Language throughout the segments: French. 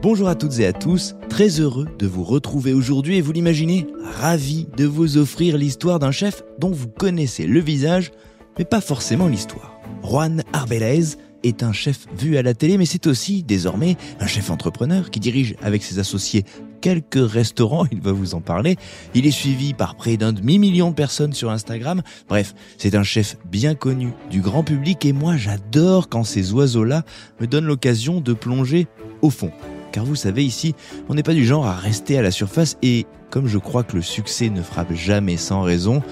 Bonjour à toutes et à tous, très heureux de vous retrouver aujourd'hui et vous l'imaginez, ravi de vous offrir l'histoire d'un chef dont vous connaissez le visage, mais pas forcément l'histoire. Juan Arbelez est un chef vu à la télé, mais c'est aussi désormais un chef entrepreneur qui dirige avec ses associés quelques restaurants, il va vous en parler. Il est suivi par près d'un demi-million de personnes sur Instagram. Bref, c'est un chef bien connu du grand public et moi j'adore quand ces oiseaux-là me donnent l'occasion de plonger au fond. Car vous savez, ici, on n'est pas du genre à rester à la surface et comme je crois que le succès ne frappe jamais sans raison,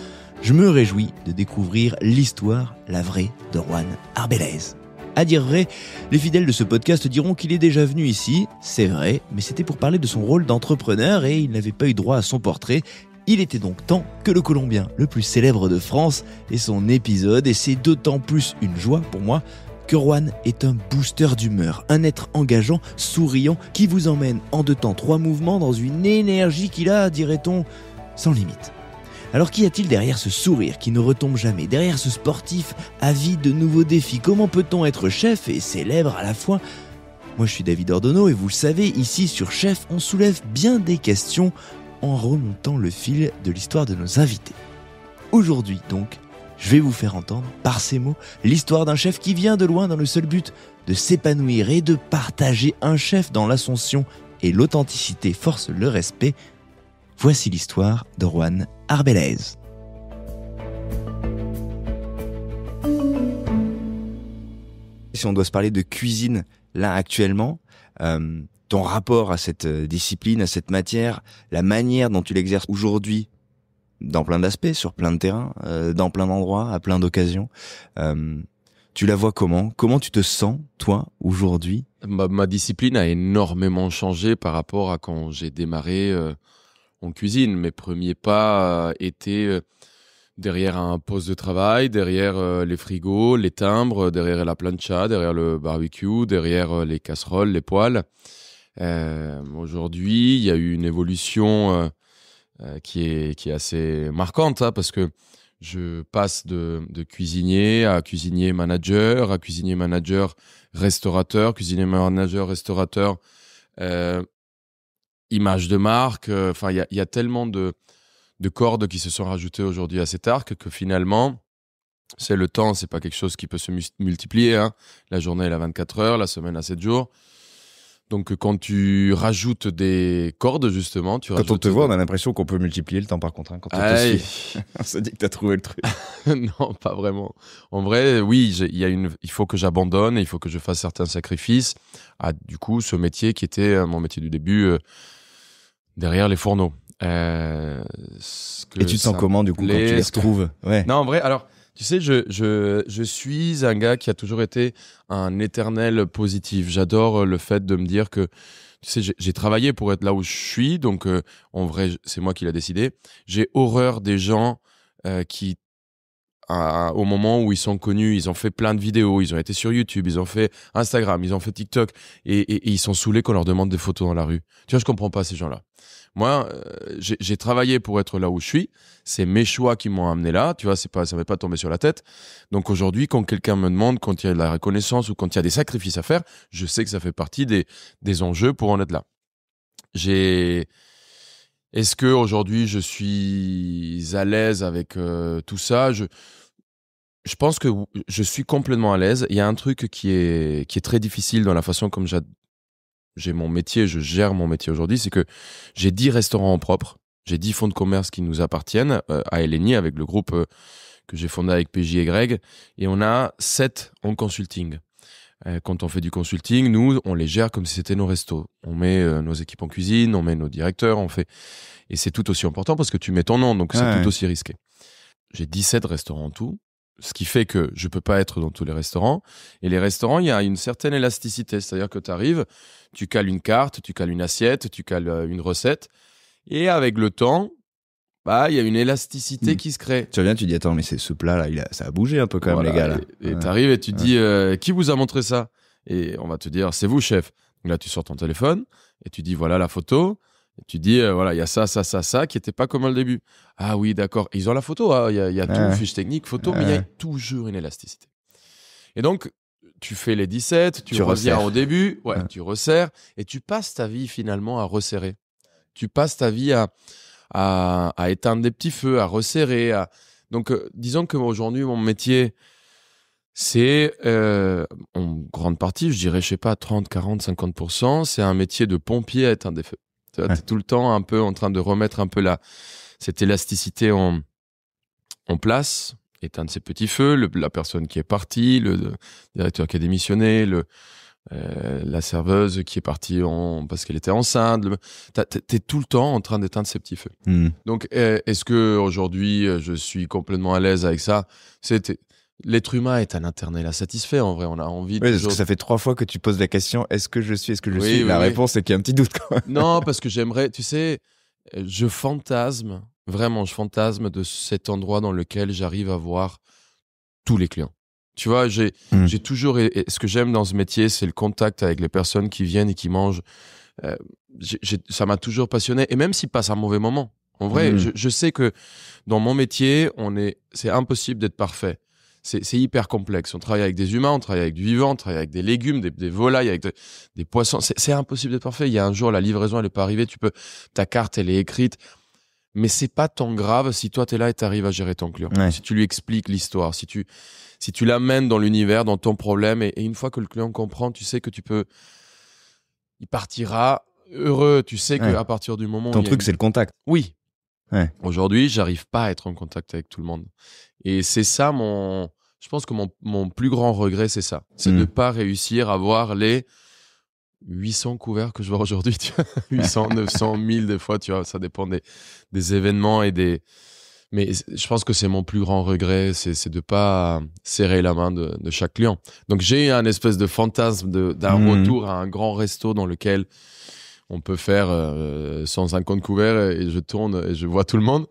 je me réjouis de découvrir l'histoire, la vraie, de Juan Arbelez. À dire vrai, les fidèles de ce podcast diront qu'il est déjà venu ici, c'est vrai, mais c'était pour parler de son rôle d'entrepreneur et il n'avait pas eu droit à son portrait. Il était donc temps que le Colombien le plus célèbre de France ait son épisode et c'est d'autant plus une joie pour moi que Juan est un booster d'humeur, un être engageant, souriant, qui vous emmène en 2 temps 3 mouvements dans une énergie qu'il a, dirait-on, sans limite. Alors qu'y a-t-il derrière ce sourire qui ne retombe jamais, derrière ce sportif avide de nouveaux défis? Comment peut-on être chef et célèbre à la fois? Moi je suis David Ordonneau et vous le savez, ici sur Chef, on soulève bien des questions en remontant le fil de l'histoire de nos invités. Aujourd'hui donc, je vais vous faire entendre, par ces mots, l'histoire d'un chef qui vient de loin dans le seul but de s'épanouir et de partager. Un chef dans l'ascension et l'authenticité force le respect. Voici l'histoire de Juan Arbelez. Si on doit se parler de cuisine là actuellement, ton rapport à cette discipline, à cette matière, la manière dont tu l'exerces aujourd'hui, dans plein d'aspects, sur plein de terrains, dans plein d'endroits, à plein d'occasions. Tu la vois comment? Comment tu te sens, toi, aujourd'hui? Ma discipline a énormément changé par rapport à quand j'ai démarré en cuisine. Mes premiers pas étaient derrière un poste de travail, derrière les frigos, les timbres, derrière la plancha, derrière le barbecue, derrière les casseroles, les poêles. Aujourd'hui, il y a eu une évolution qui est assez marquante, hein, parce que je passe de cuisinier à cuisinier manager, à cuisinier manager restaurateur, cuisinier manager restaurateur, image de marque. Enfin, il y a tellement de cordes qui se sont rajoutées aujourd'hui à cet arc que finalement, c'est le temps, c'est pas quelque chose qui peut se multiplier, hein. La journée, elle a 24 heures, la semaine a 7 jours. Donc, quand tu rajoutes des cordes, justement... Quand on te voit, on a l'impression qu'on peut multiplier le temps par contre. Hein, quand on te suit. On se dit que tu as trouvé le truc. Non, pas vraiment. En vrai, oui, il faut que j'abandonne, il faut que je fasse certains sacrifices à, du coup, ce métier qui était mon métier du début, derrière les fourneaux. Et tu te sens comment, du coup, quand tu les retrouves? Ouais. Non, en vrai, alors... Tu sais, je suis un gars qui a toujours été un éternel positif. J'adore le fait de me dire que, tu sais, j'ai travaillé pour être là où je suis, donc en vrai, c'est moi qui l'ai décidé. J'ai horreur des gens qui, au moment où ils sont connus, ils ont fait plein de vidéos, ils ont été sur YouTube, ils ont fait Instagram, ils ont fait TikTok, et ils sont saoulés qu'on leur demande des photos dans la rue. Tu vois, je comprends pas ces gens-là. Moi, j'ai travaillé pour être là où je suis. C'est mes choix qui m'ont amené là. Tu vois, ça m'est pas tombé sur la tête. Donc aujourd'hui, quand quelqu'un me demande, quand il y a de la reconnaissance ou quand il y a des sacrifices à faire, je sais que ça fait partie des enjeux pour en être là. Est-ce que aujourd'hui je suis à l'aise avec tout ça? Je pense que je suis complètement à l'aise. Il y a un truc qui est très difficile dans la façon comme j'ai mon métier, je gère mon métier aujourd'hui, c'est que j'ai 10 restaurants en propre, j'ai 10 fonds de commerce qui nous appartiennent à Eleni, avec le groupe que j'ai fondé avec PJ et Greg, et on a 7 en consulting. Quand on fait du consulting, nous, on les gère comme si c'était nos restos. On met nos équipes en cuisine, on met nos directeurs, et c'est tout aussi important parce que tu mets ton nom, donc c'est tout aussi risqué. J'ai 17 restaurants en tout. Ce qui fait que je peux pas être dans tous les restaurants. Et les restaurants, il y a une certaine élasticité. C'est-à-dire que tu arrives, tu cales une carte, tu cales une assiette, tu cales une recette. Et avec le temps, il y a une élasticité qui se crée. Tu reviens, tu dis, attends, mais ce plat-là, ça a bougé un peu quand même, les gars. Là. Et tu arrives et tu te dis, qui vous a montré ça? Et on va te dire, c'est vous, chef. Donc là, tu sors ton téléphone et tu dis, voilà la photo. Et tu dis, voilà, il y a ça, qui n'était pas comme au début. Ah oui, d'accord. Ils ont la photo, il y a tout, fiche technique, photo, mais il y a toujours une élasticité. Et donc, tu fais les 17, tu reviens au début, tu resserres et tu passes ta vie finalement à resserrer. Tu passes ta vie à éteindre des petits feux, à resserrer. Donc, disons qu'aujourd'hui, mon métier, c'est en grande partie, je dirais, 30, 40, 50%, c'est un métier de pompier à éteindre des feux. Tu es tout le temps un peu en train de remettre un peu cette élasticité en place, éteindre ces petits feux, la personne qui est partie, le directeur qui a démissionné, la serveuse qui est partie parce qu'elle était enceinte. T'es tout le temps en train d'éteindre ces petits feux. Donc, est-ce que aujourd'hui je suis complètement à l'aise avec ça? L'être humain est un éternel insatisfait, en vrai. On a envie de. Oui, parce que ça fait 3 fois que tu poses la question, est-ce que je suis? La réponse, c'est qu'il y a un petit doute, quoi. Non, parce que j'aimerais, tu sais, je fantasme de cet endroit dans lequel j'arrive à voir tous les clients. Tu vois, j'ai toujours. Et ce que j'aime dans ce métier, c'est le contact avec les personnes qui viennent et qui mangent. Ça m'a toujours passionné. Et même s'ils passent un mauvais moment, en vrai, je sais que dans mon métier, c'est impossible d'être parfait. C'est hyper complexe. On travaille avec des humains, on travaille avec du vivant, on travaille avec des légumes, des volailles, avec des poissons. C'est impossible d'être parfait. Il y a un jour, la livraison, elle n'est pas arrivée. Ta carte, elle est écrite. Mais c'est pas tant grave si toi, tu es là et tu arrives à gérer ton client. Si tu lui expliques l'histoire, si tu l'amènes dans l'univers, dans ton problème, et une fois que le client comprend, tu sais que il partira heureux. Tu sais qu'à partir du moment où... Ton truc, c'est le contact. Oui. Aujourd'hui, j'arrive pas à être en contact avec tout le monde. Et c'est ça je pense que mon plus grand regret, c'est ça. C'est de ne pas réussir à voir les 800 couverts que je vois aujourd'hui. 800, 900, 1000 des fois, tu vois, ça dépend des événements mais je pense que c'est mon plus grand regret, c'est de ne pas serrer la main de chaque client. Donc j'ai un espèce de fantasme d'un retour à un grand resto dans lequel on peut faire 150 couverts et je tourne et je vois tout le monde.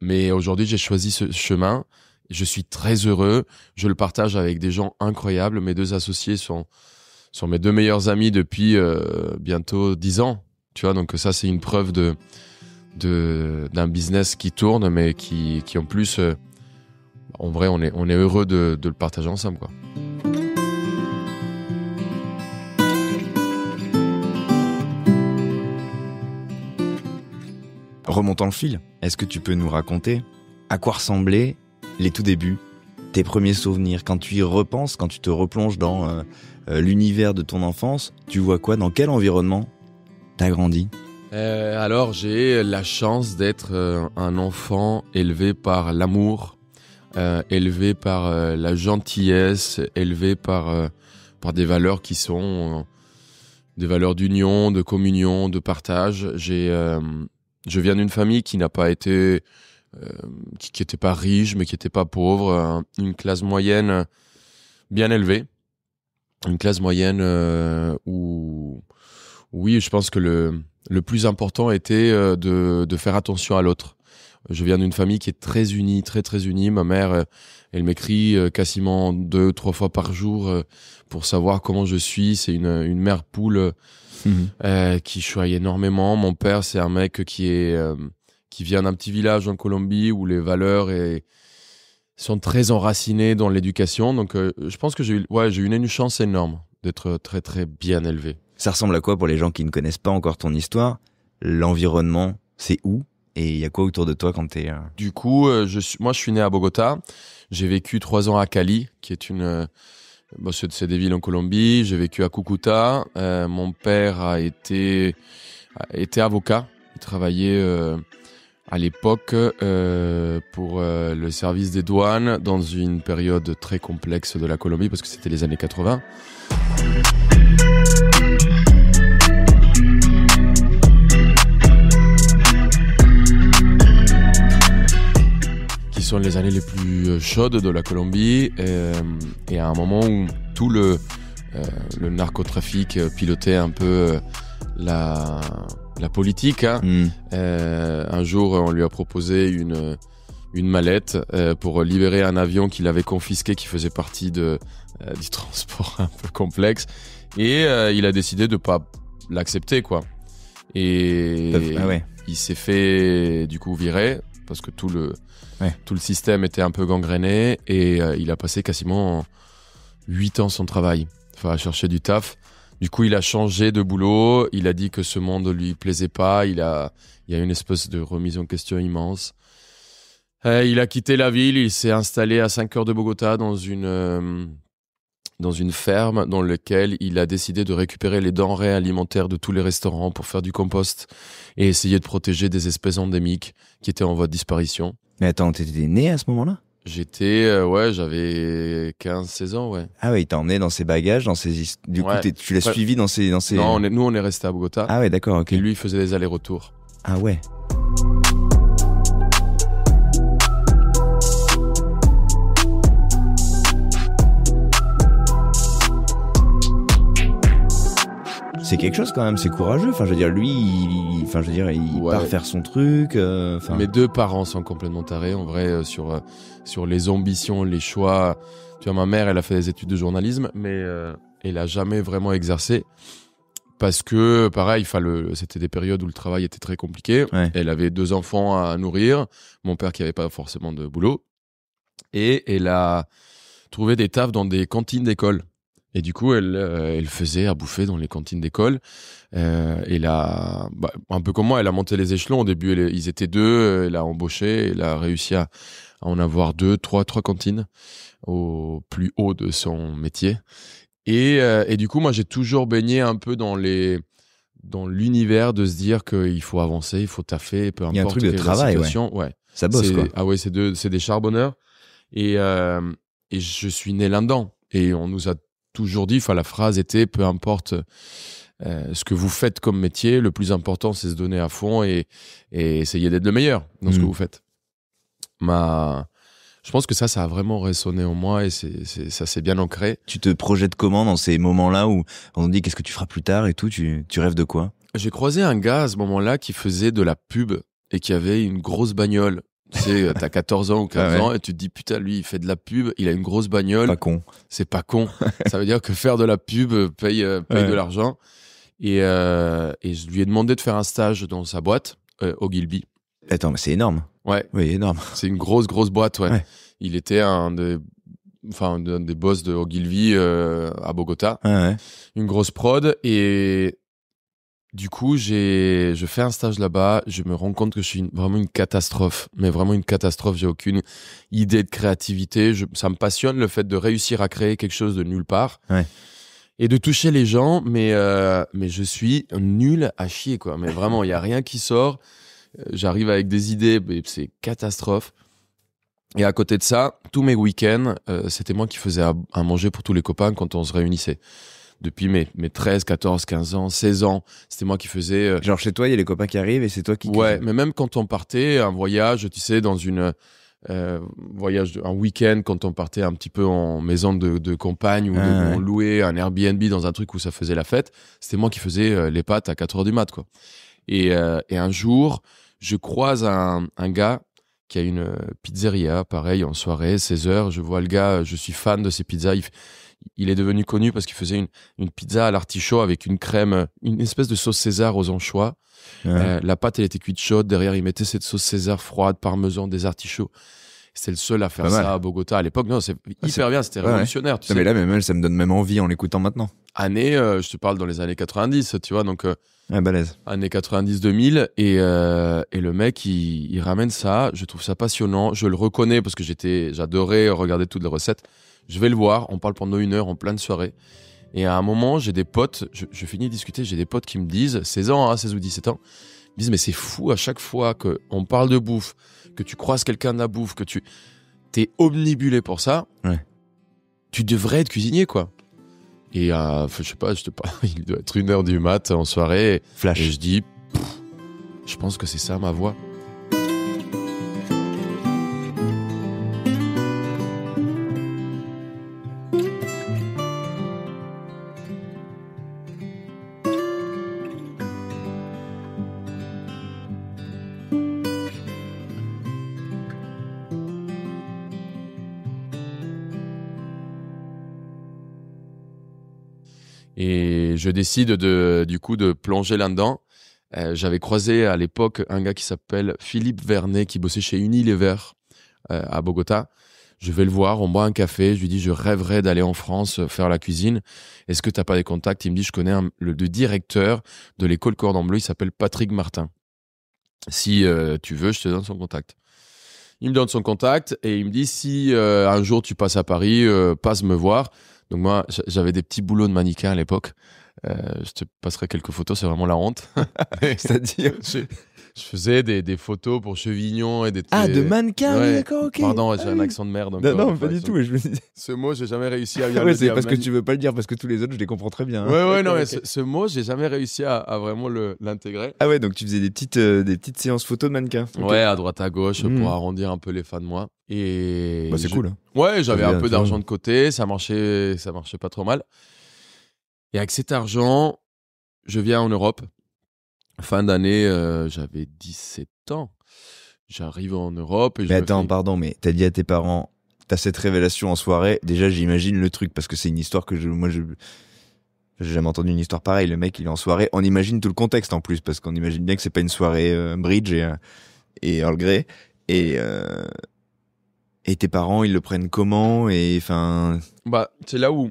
Mais aujourd'hui, j'ai choisi ce chemin. Je suis très heureux. Je le partage avec des gens incroyables. Mes 2 associés sont mes 2 meilleurs amis depuis bientôt 10 ans. Tu vois, donc ça, c'est une preuve d'un business qui tourne, mais qui en plus, en vrai, on est heureux de le partager ensemble, quoi. Remontant le fil, est-ce que tu peux nous raconter à quoi ressemblaient les tout débuts, tes premiers souvenirs, quand tu y repenses, quand tu te replonges dans l'univers de ton enfance, tu vois quoi? Dans quel environnement t'as grandi? Alors, j'ai la chance d'être un enfant élevé par l'amour, élevé par la gentillesse, élevé par des valeurs qui sont des valeurs d'union, de communion, de partage. Je viens d'une famille qui n'a pas été, qui était pas riche, mais qui était pas pauvre. Une classe moyenne bien élevée. Une classe moyenne où, oui, je pense que le plus important était de faire attention à l'autre. Je viens d'une famille qui est très unie, très très unie. Ma mère, elle m'écrit quasiment 2-3 fois par jour pour savoir comment je suis. C'est une mère poule qui choisit énormément. Mon père, c'est un mec qui vient d'un petit village en Colombie où les valeurs sont très enracinées dans l'éducation. Donc, je pense que j'ai eu une chance énorme d'être très très bien élevé. Ça ressemble à quoi pour les gens qui ne connaissent pas encore ton histoire? L'environnement, c'est où? Et il y a quoi autour de toi quand t'es... Du coup, moi, je suis né à Bogota. J'ai vécu 3 ans à Cali, qui est c'est des villes en Colombie. J'ai vécu à Cúcuta. Mon père a été avocat. Il travaillait à l'époque pour le service des douanes dans une période très complexe de la Colombie parce que c'était les années 80. Qui sont les années les plus chaudes de la Colombie et à un moment où tout le narcotrafic pilotait un peu la politique. Un jour, on lui a proposé une mallette pour libérer un avion qu'il avait confisqué qui faisait partie du transport un peu complexe et il a décidé de pas l'accepter, quoi. Et il s'est fait du coup virer parce que tout le système était un peu gangréné et il a passé quasiment 8 ans son travail. Enfin, à chercher du taf. Du coup, il a changé de boulot. Il a dit que ce monde lui plaisait pas. Il y a une espèce de remise en question immense. Il a quitté la ville. Il s'est installé à 5 heures de Bogota dans une ferme dans laquelle il a décidé de récupérer les denrées alimentaires de tous les restaurants pour faire du compost et essayer de protéger des espèces endémiques qui étaient en voie de disparition. Mais attends, t'étais né à ce moment-là? J'avais 15-16 ans, ouais. Ah ouais, il t'a emmené dans ses bagages, du coup, tu l'as suivi dans ses... Non, nous, on est resté à Bogota. Ah ouais, d'accord, ok. Et lui, il faisait des allers-retours. Ah ouais. C'est quelque chose quand même, c'est courageux. Enfin, je veux dire, lui, il part faire son truc. Mes 2 parents sont complètement tarés, en vrai, sur les ambitions, les choix. Tu vois, ma mère, elle a fait des études de journalisme, mais elle a jamais vraiment exercé. Parce que, pareil, c'était des périodes où le travail était très compliqué. Ouais. Elle avait 2 enfants à nourrir. Mon père qui avait pas forcément de boulot. Et elle a trouvé des tafs dans des cantines d'école. Et du coup, elle faisait à bouffer dans les cantines d'école. Un peu comme moi, elle a monté les échelons. Au début, ils étaient 2. Elle a embauché. Elle a réussi à en avoir 2, 3 cantines au plus haut de son métier. Et du coup, moi, j'ai toujours baigné un peu dans l'univers de se dire qu'il faut avancer, il faut taffer, peu importe. Il y a un truc de travail, la situation. Ouais. Ça bosse, quoi. Ah ouais, c'est des charbonneurs. Et je suis né là-dedans. Et on nous a toujours dit, la phrase était, peu importe ce que vous faites comme métier, le plus important, c'est se donner à fond et essayer d'être le meilleur dans ce que vous faites. Je pense que ça a vraiment résonné en moi et ça s'est bien ancré. Tu te projettes comment dans ces moments-là où on te dit qu'est-ce que tu feras plus tard et tout, tu rêves de quoi? J'ai croisé un gars à ce moment-là qui faisait de la pub et qui avait une grosse bagnole. Tu sais, t'as 14 ans ou 15 ans et tu te dis, putain, lui, il fait de la pub, il a une grosse bagnole. Pas con. C'est pas con. Ça veut dire que faire de la pub paye de l'argent. Et je lui ai demandé de faire un stage dans sa boîte, au Gilby. Attends, mais c'est énorme. Ouais. Oui, énorme. C'est une grosse boîte, ouais. Il était un des boss de Ogilvy à Bogota. Ouais. Une grosse prod. Et du coup, je fais un stage là-bas. Je me rends compte que je suis vraiment une catastrophe. Mais vraiment une catastrophe. J'ai aucune idée de créativité. Ça me passionne le fait de réussir à créer quelque chose de nulle part. Ouais. Et de toucher les gens. Mais je suis nul à chier, quoi. Mais vraiment, il n'y a rien qui sort. J'arrive avec des idées, mais c'est catastrophe. Et à côté de ça, tous mes week-ends, c'était moi qui faisais à manger pour tous les copains quand on se réunissait. Depuis mes 13, 14, 15 ans, 16 ans, c'était moi qui faisais... Genre chez toi, il y a les copains qui arrivent et c'est toi qui... Ouais, mais même quand on partait, un voyage, tu sais, dans un week-end, quand on partait un petit peu en maison de campagne ou on louait un Airbnb dans un truc où ça faisait la fête, c'était moi qui faisais les pâtes à 4h du mat', quoi. Et un jour, je croise un gars qui a une pizzeria, pareil, en soirée, 16h. Je vois le gars, je suis fan de ses pizzas. Il est devenu connu parce qu'il faisait une pizza à l'artichaut avec une crème, une espèce de sauce César aux anchois. La pâte, elle était cuite chaude. Derrière, il mettait cette sauce César froide, parmesan, des artichauts. C'était le seul à faire ça à Bogota à l'époque. Non, c'est hyper bien, c'était révolutionnaire. Tu sais. Mais là, même, ça me donne même envie en l'écoutant maintenant. Je te parle dans les années 90, tu vois, donc... balèze. Années 90-2000 et le mec il ramène ça, je trouve ça passionnant, je le reconnais parce que j'adorais regarder toutes les recettes. Je vais le voir, on parle pendant 1 heure en pleine soirée et à un moment j'ai des potes, je finis de discuter, j'ai des potes qui me disent 16 ans, 16 ou 17 ans, ils me disent mais c'est fou à chaque fois qu'on parle de bouffe, que tu croises quelqu'un de la bouffe, que t'es omnibulé pour ça, tu devrais être cuisinier, quoi. Et je sais pas, il doit être 1h du mat en soirée. Flash. Et je dis, je pense que c'est ça ma voix. Et je décide du coup de plonger là-dedans. J'avais croisé à l'époque un gars qui s'appelle Philippe Vernet qui bossait chez Unilever à Bogota. Je vais le voir, on boit un café. Je lui dis, je rêverais d'aller en France faire la cuisine. Est-ce que tu n'as pas des contacts? Il me dit, je connais le directeur de l'école Cordon Bleu. Il s'appelle Patrick Martin. Si tu veux, je te donne son contact. Il me donne son contact et il me dit, si un jour tu passes à Paris, passe me voir. Donc moi, j'avais des petits boulots de mannequin à l'époque. Je te passerai quelques photos, c'est vraiment la honte. C'est-à-dire je faisais des photos pour Chevignon et des... de mannequin, oui, d'accord, ok. Pardon, j'ai un accent de merde. Non, pas du tout. Je me dis... Ce mot, j'ai jamais réussi à bien ouais, le dire. c'est parce que tu veux pas le dire, parce que tous les autres, je les comprends très bien. Ouais, non, mais ce mot, j'ai jamais réussi à vraiment l'intégrer. Ah ouais, donc tu faisais des petites séances photos de mannequins. Ouais, à droite, à gauche, pour arrondir un peu les fins de mois. Et bah, c'est cool. Hein. Ouais, j'avais un peu d'argent de côté, ça marchait pas trop mal. Et avec cet argent, je viens en Europe. Fin d'année, j'avais 17 ans. J'arrive en Europe et mais attends, pardon, mais t'as dit à tes parents, t'as cette révélation en soirée. Déjà, j'imagine le truc, parce que c'est une histoire que j'ai jamais entendu une histoire pareille. Le mec, il est en soirée. On imagine tout le contexte en plus, parce qu'on imagine bien que c'est pas une soirée bridge et Earl Grey. Et tes parents, ils le prennent comment? Et enfin. Bah, c'est là où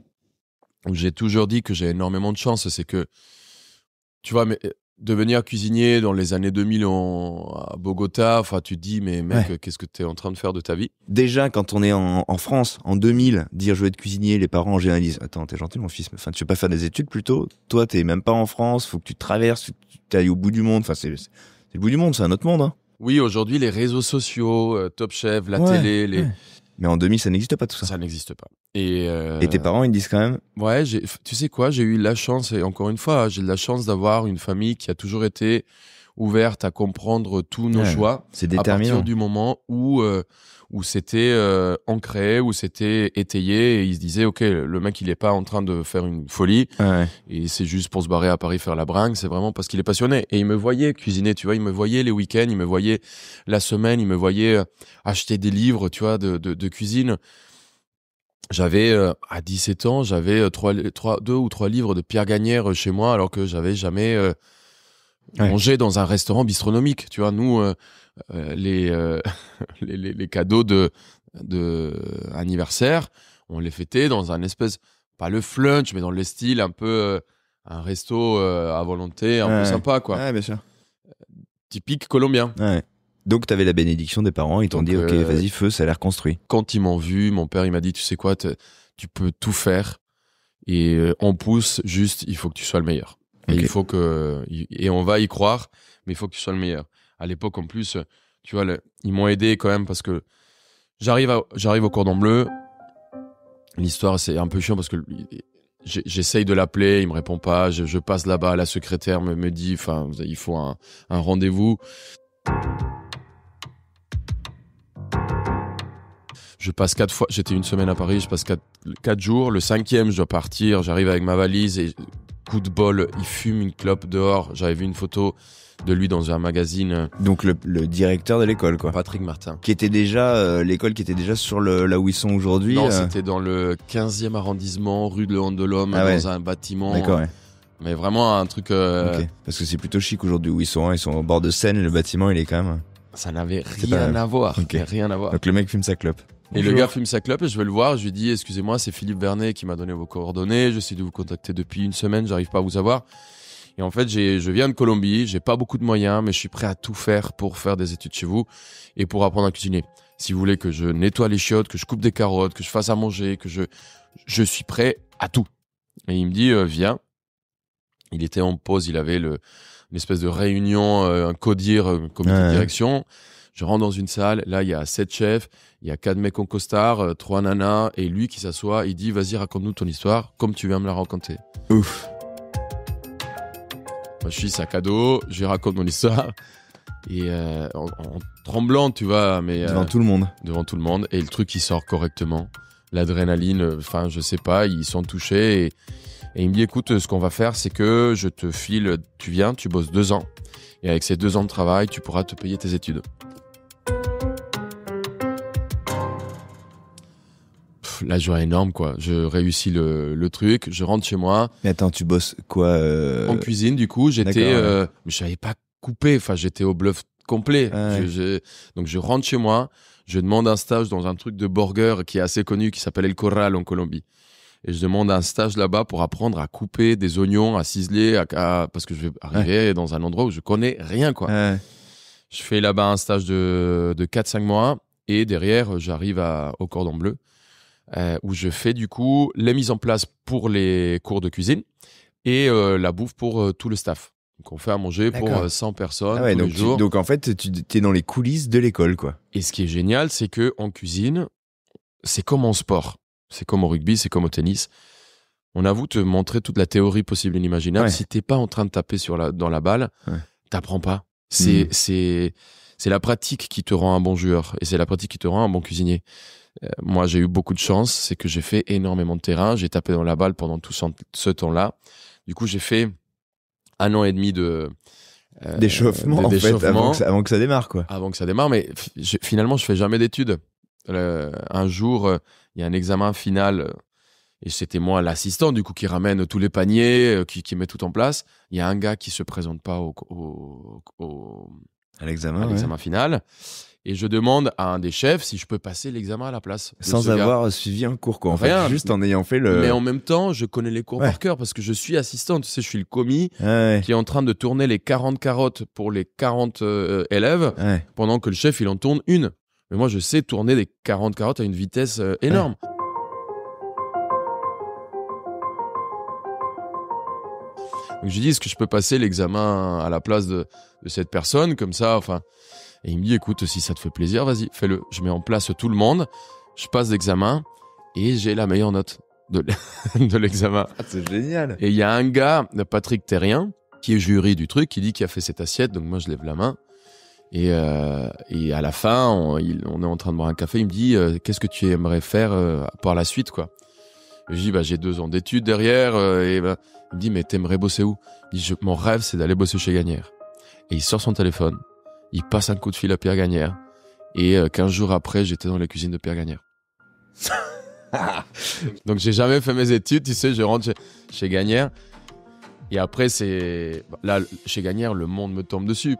j'ai toujours dit que j'ai énormément de chance. C'est que, tu vois, mais devenir cuisinier dans les années 2000 à Bogota, enfin, tu te dis, mais mec, qu'est-ce que tu es en train de faire de ta vie? Déjà, quand on est en France, en 2000, dire je veux être cuisinier, les parents en général disent attends, t'es gentil mon fils, enfin, tu veux pas faire des études plutôt? Toi, t'es même pas en France, faut que tu traverses, tu ailles au bout du monde. Enfin, c'est le bout du monde, c'est un autre monde. Hein. Oui, aujourd'hui, les réseaux sociaux, Top Chef, la télé, les... Mais en 2000, ça n'existe pas tout ça. Ça n'existe pas. Et tes parents, ils disent quand même? Ouais, tu sais quoi, j'ai eu la chance, et encore une fois, j'ai de la chance d'avoir une famille qui a toujours été ouverte à comprendre tous nos choix. C'est déterminant. À partir du moment où c'était ancré, où c'était étayé, et ils se disaient, ok, le mec, il est pas en train de faire une folie, et c'est juste pour se barrer à Paris faire la bringue, c'est vraiment parce qu'il est passionné. Et il me voyait cuisiner, tu vois, il me voyait les week-ends, il me voyait la semaine, il me voyait acheter des livres, tu vois, de cuisine. J'avais, à 17 ans, j'avais 2 ou 3 livres de Pierre Gagnère chez moi, alors que j'avais jamais mangé dans un restaurant bistronomique. Tu vois, nous, les cadeaux de anniversaire, on les fêtait dans un espèce, pas le flunch, mais dans le style un peu, un resto à volonté, un peu sympa, quoi. Ouais, bien sûr. Typique colombien. Ouais. Donc, tu avais la bénédiction des parents, ils t'ont dit, ok, vas-y, feu, ça a l'air construit. Quand ils m'ont vu, mon père, il m'a dit, tu sais quoi, tu peux tout faire et on pousse, juste, il faut que tu sois le meilleur. Okay. Et on va y croire, mais il faut que tu sois le meilleur. À l'époque, en plus, tu vois, ils m'ont aidé quand même parce que j'arrive au Cordon Bleu. L'histoire, c'est un peu chiant parce que j'essaye de l'appeler, il me répond pas. Je passe là-bas, la secrétaire me dit, enfin, il faut un rendez-vous. Je passe 4 fois, j'étais une semaine à Paris, je passe 4 jours. Le 5e, je dois partir, j'arrive avec ma valise et coup de bol, il fume une clope dehors. J'avais vu une photo de lui dans un magazine. Donc le directeur de l'école, quoi. Patrick Martin. Qui était déjà, l'école qui était déjà sur là où ils sont aujourd'hui. Non, c'était dans le 15e arrondissement, rue de l'Homme, dans un bâtiment. D'accord, ouais. Mais vraiment un truc... Okay. Parce que c'est plutôt chic aujourd'hui où ils sont au bord de Seine, le bâtiment, il est quand même... Ça n'avait rien à voir. Okay. Rien à voir. Donc le mec fume sa clope. Et le gars fume sa clope et je vais le voir, je lui dis excusez-moi, c'est Philippe Vernet qui m'a donné vos coordonnées, j'essaie de vous contacter depuis une semaine, j'arrive pas à vous avoir. Et en fait, je viens de Colombie, j'ai pas beaucoup de moyens, mais je suis prêt à tout faire pour faire des études chez vous et pour apprendre à cuisiner. Si vous voulez que je nettoie les chiottes, que je coupe des carottes, que je fasse à manger, que je suis prêt à tout. Et il me dit viens. Il était en pause, il avait une espèce de réunion, un CODIR, comité de direction. Je rentre dans une salle, là il y a 7 chefs, il y a 4 mecs en costard, 3 nanas, et lui qui s'assoit, il dit vas-y raconte-nous ton histoire comme tu viens me la raconter. Ouf. Moi, je suis sac à dos, je lui raconte mon histoire, et en tremblant tu vois, mais devant tout le monde. Devant tout le monde, et le truc il sort correctement, l'adrénaline, enfin je sais pas, ils sont touchés, et il me dit écoute, ce qu'on va faire c'est que je te file, tu viens, tu bosses 2 ans, et avec ces 2 ans de travail tu pourras te payer tes études. La joie énorme, quoi. Je réussis le truc, je rentre chez moi. Mais attends, tu bosses quoi En cuisine, du coup, j'étais... mais je savais pas couper, enfin, j'étais au bluff complet. Ouais. Donc je rentre chez moi, je demande un stage dans un truc de burger qui est assez connu, qui s'appelle El Corral en Colombie. Et je demande un stage là-bas pour apprendre à couper des oignons, à ciseler, parce que je vais arriver dans un endroit où je connais rien, quoi. Ouais. Je fais là-bas un stage de 4-5 mois et derrière, j'arrive au Cordon Bleu où je fais du coup les mises en place pour les cours de cuisine et la bouffe pour tout le staff. Donc on fait à manger pour D'accord. 100 personnes Ah ouais, tous les jours. donc en fait, tu es dans les coulisses de l'école, quoi. Et ce qui est génial, c'est qu'en cuisine, c'est comme en sport. C'est comme au rugby, c'est comme au tennis. On avoue te montrer toute la théorie possible et inimaginable. Ouais. Si t'es pas en train de taper dans la balle, t'apprends pas. C'est la pratique qui te rend un bon joueur et c'est la pratique qui te rend un bon cuisinier. Moi, j'ai eu beaucoup de chance, c'est que j'ai fait énormément de terrain. J'ai tapé dans la balle pendant tout ce temps-là. Du coup, j'ai fait 1 an et demi d'échauffement, en fait, avant que ça démarre, quoi. Avant que ça démarre, mais finalement, je fais jamais d'études. Un jour, il y a un examen final et c'était moi l'assistant, du coup, qui ramène tous les paniers, qui met tout en place. Il y a un gars qui se présente pas à l'examen final. Et je demande à un des chefs si je peux passer l'examen à la place. Sans avoir suivi un cours, quoi. En fait, juste en ayant fait le... Mais en même temps, je connais les cours par cœur parce que je suis assistant. Tu sais, je suis le commis qui est en train de tourner les 40 carottes pour les 40 élèves pendant que le chef, il en tourne une. Mais moi, je sais tourner des 40 carottes à une vitesse énorme. Donc, je lui dis, est-ce que je peux passer l'examen à la place de cette personne comme ça, enfin... Et il me dit, écoute, si ça te fait plaisir, vas-y, fais-le. Je mets en place tout le monde, je passe l'examen et j'ai la meilleure note de l'examen. Ah, c'est génial. Et il y a un gars, Patrick Terrien, qui est jury du truc, qui dit qu'il a fait cette assiette. Donc moi, je lève la main. Et à la fin, on est en train de boire un café. Il me dit, qu'est-ce que tu aimerais faire par la suite, quoi. Et je dis, j'ai 2 ans d'études derrière. Il me dit, mais t'aimerais bosser où? Il dit, mon rêve, c'est d'aller bosser chez Gagnère. Et il sort son téléphone. Il passe un coup de fil à Pierre Gagnère. Et 15 jours après, j'étais dans la cuisine de Pierre Gagnère. Donc, j'ai jamais fait mes études. Tu sais, je rentre chez Gagnère. Et après, là, chez Gagnère, le monde me tombe dessus.